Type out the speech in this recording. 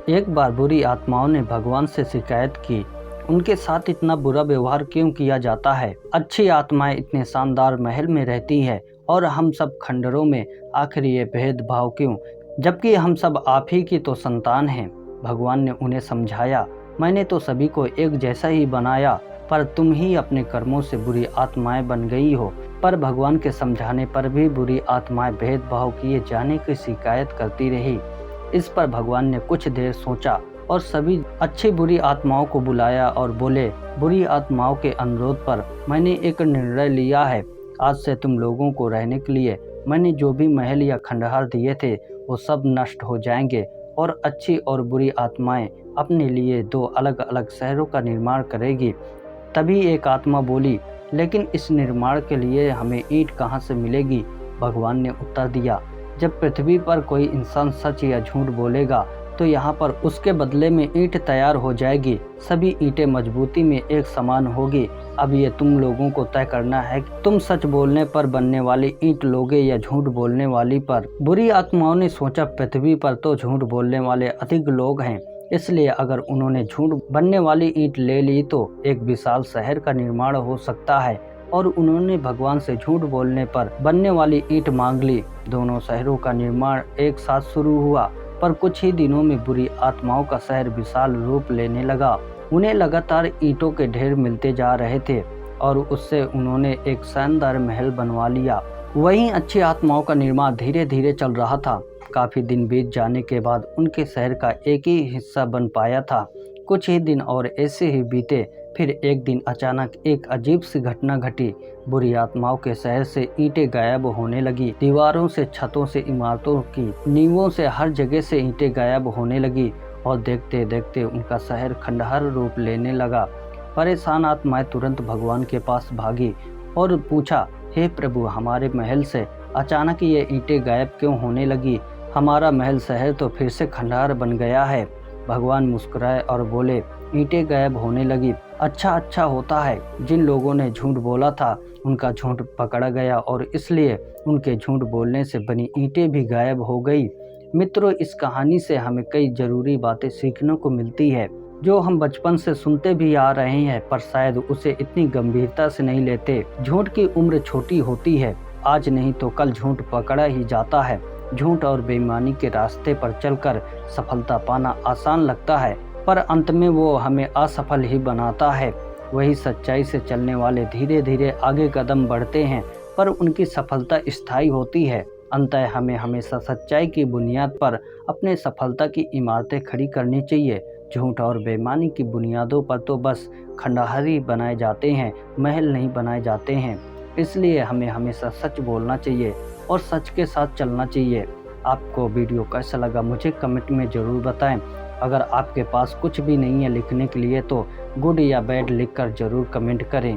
एक बार बुरी आत्माओं ने भगवान से शिकायत की, उनके साथ इतना बुरा व्यवहार क्यों किया जाता है। अच्छी आत्माएं इतने शानदार महल में रहती है और हम सब खंडरों में, आखिर ये भेदभाव क्यों, जबकि हम सब आप ही की तो संतान हैं। भगवान ने उन्हें समझाया, मैंने तो सभी को एक जैसा ही बनाया, पर तुम ही अपने कर्मों से बुरी आत्माएं बन गई हो। पर भगवान के समझाने पर भी बुरी आत्माएं भेदभाव किए जाने की शिकायत करती रही। इस पर भगवान ने कुछ देर सोचा और सभी अच्छी बुरी आत्माओं को बुलाया और बोले, बुरी आत्माओं के अनुरोध पर मैंने एक निर्णय लिया है। आज से तुम लोगों को रहने के लिए मैंने जो भी महल या खंडहर दिए थे वो सब नष्ट हो जाएंगे और अच्छी और बुरी आत्माएं अपने लिए दो अलग अलग शहरों का निर्माण करेगी। तभी एक आत्मा बोली, लेकिन इस निर्माण के लिए हमें ईंट कहाँ से मिलेगी। भगवान ने उत्तर दिया, जब पृथ्वी पर कोई इंसान सच या झूठ बोलेगा तो यहाँ पर उसके बदले में ईंट तैयार हो जाएगी। सभी ईंटें मजबूती में एक समान होगी। अब ये तुम लोगों को तय करना है कि तुम सच बोलने पर बनने वाली ईंट लोगे या झूठ बोलने वाली पर। बुरी आत्माओं ने सोचा, पृथ्वी पर तो झूठ बोलने वाले अधिक लोग हैं, इसलिए अगर उन्होंने झूठ बनने वाली ईंट ले ली तो एक विशाल शहर का निर्माण हो सकता है। और उन्होंने भगवान से झूठ बोलने पर बनने वाली ईंट मांग ली। दोनों शहरों का निर्माण एक साथ शुरू हुआ, पर कुछ ही दिनों में बुरी आत्माओं का शहर विशाल रूप लेने लगा। उन्हें लगातार ईंटों के ढेर मिलते जा रहे थे और उससे उन्होंने एक शानदार महल बनवा लिया। वहीं अच्छी आत्माओं का निर्माण धीरे धीरे चल रहा था। काफी दिन बीत जाने के बाद उनके शहर का एक ही हिस्सा बन पाया था। कुछ ही दिन और ऐसे ही बीते। फिर एक दिन अचानक एक अजीब सी घटना घटी। बुरी आत्माओं के शहर से ईंटें गायब होने लगी। दीवारों से, छतों से, इमारतों की नींवों से, हर जगह से ईंटें गायब होने लगी और देखते देखते उनका शहर खंडहर रूप लेने लगा। परेशान आत्माएं तुरंत भगवान के पास भागी और पूछा, हे प्रभु, हमारे महल से अचानक ये ईंटें गायब क्यों होने लगी। हमारा महल शहर तो फिर से खंडहर बन गया है। भगवान मुस्कुराए और बोले, ईंटें गायब होने लगी, अच्छा होता है। जिन लोगों ने झूठ बोला था उनका झूठ पकड़ा गया और इसलिए उनके झूठ बोलने से बनी ईंटें भी गायब हो गई। मित्रों, इस कहानी से हमें कई जरूरी बातें सीखने को मिलती है जो हम बचपन से सुनते भी आ रहे हैं, पर शायद उसे इतनी गंभीरता से नहीं लेते। झूठ की उम्र छोटी होती है, आज नहीं तो कल झूठ पकड़ा ही जाता है। झूठ और बेईमानी के रास्ते पर चलकर सफलता पाना आसान लगता है, पर अंत में वो हमें असफल ही बनाता है। वही सच्चाई से चलने वाले धीरे धीरे आगे कदम बढ़ते हैं, पर उनकी सफलता स्थायी होती है। अंततः हमें हमेशा सच्चाई की बुनियाद पर अपने सफलता की इमारतें खड़ी करनी चाहिए। झूठ और बेईमानी की बुनियादों पर तो बस खंडहर ही बनाए जाते हैं, महल नहीं बनाए जाते हैं। इसलिए हमें हमेशा सच बोलना चाहिए और सच के साथ चलना चाहिए। आपको वीडियो कैसा लगा मुझे कमेंट में ज़रूर बताएं। अगर आपके पास कुछ भी नहीं है लिखने के लिए तो गुड या बैड लिखकर ज़रूर कमेंट करें।